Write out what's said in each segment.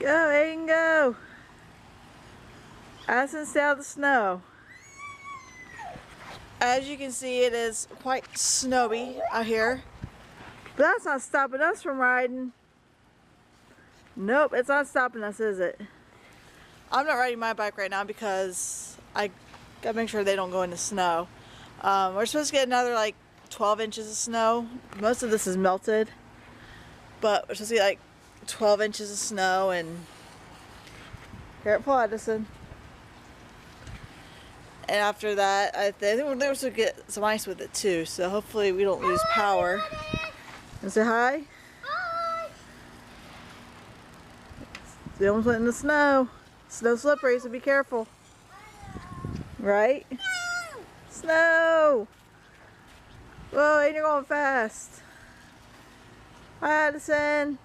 Go, Aiden, go. Addison, stay out of the snow. As you can see, it is quite snowy out here. But that's not stopping us from riding. Nope, it's not stopping us, is it? I'm not riding my bike right now because I gotta make sure they don't go into snow. We're supposed to get another like 12 inches of snow. Most of this is melted, but we're supposed to get like 12 inches of snow. And careful, Addison. And after that, I think we're supposed to get some ice with it too, so hopefully we don't lose power. And say hi? Hi! They almost went in the snow. Snow slippery, so be careful. Right? Snow! Whoa, Aiden, you're going fast. Hi, Addison.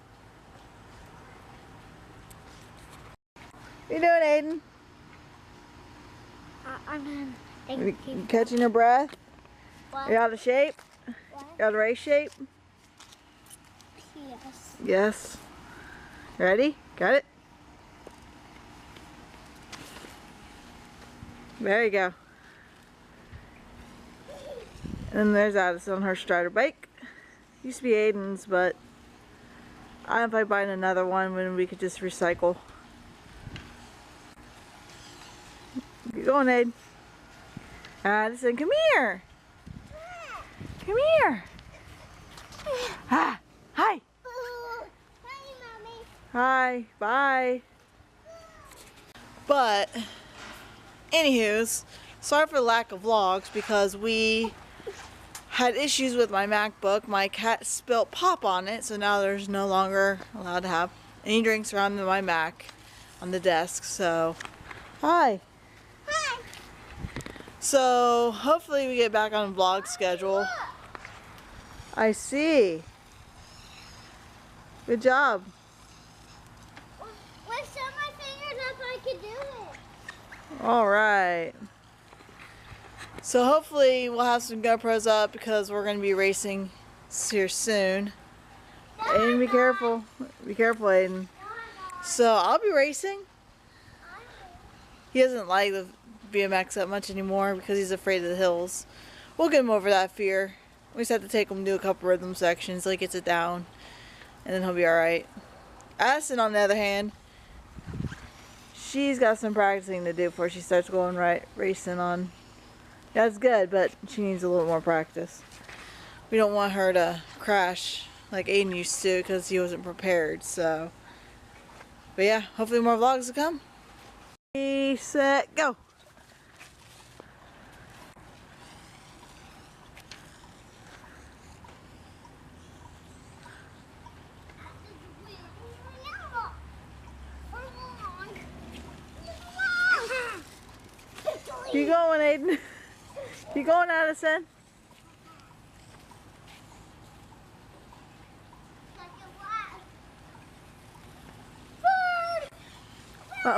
What you doing, Aiden? I'm You catching your breath? What? You out of shape? What? You out of race shape? Yes. Yes. Ready? Got it? There you go. And there's Addison on her Strider bike. Used to be Aiden's, but I don't know if I'd buy another one when we could just recycle. Get going, Aiden. Addison, come here. Come here. Ah, hi. Hi, Mommy. Hi. Bye. But, anywho's, sorry for the lack of vlogs because we had issues with my MacBook. My cat spilt pop on it, so now there's no longer allowed to have any drinks around my Mac on the desk. So, hi. Hi. So, hopefully we get back on vlog schedule. I see. Good job. When show my fingers up, I can do it. Alright. So hopefully we'll have some GoPros up because we're going to be racing here soon. Aiden, be careful. Be careful, Aiden. So I'll be racing. He doesn't like the BMX that much anymore because he's afraid of the hills. We'll get him over that fear. We just have to take him to do a couple rhythm sections so he gets it down. And then he'll be alright. Addison, on the other hand, she's got some practicing to do before she starts going racing on. That's good, but she needs a little more practice. We don't want her to crash like Aiden used to because he wasn't prepared. So, but yeah, hopefully more vlogs to come. Ready, set, go. Keep going, Aiden. Keep going, Addison.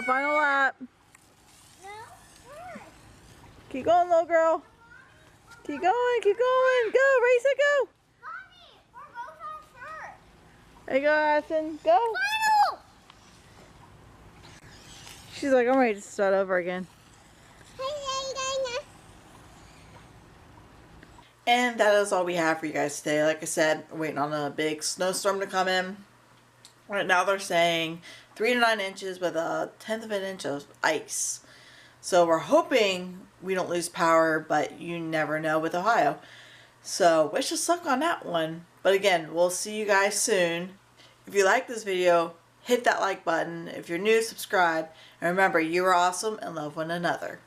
Final lap. Keep going, little girl. Keep going, keep going. Go, race it, go. Mommy, we're both on first. There you go, Addison. Go. Final. She's like, I'm ready to start over again. And that is all we have for you guys today. Like I said, we're waiting on a big snowstorm to come in. Right now they're saying 3 to 9 inches with a 1/10 of an inch of ice. So we're hoping we don't lose power, but you never know with Ohio. So wish us luck on that one. But again, we'll see you guys soon. If you like this video, hit that like button. If you're new, subscribe. And remember, you are awesome and love one another.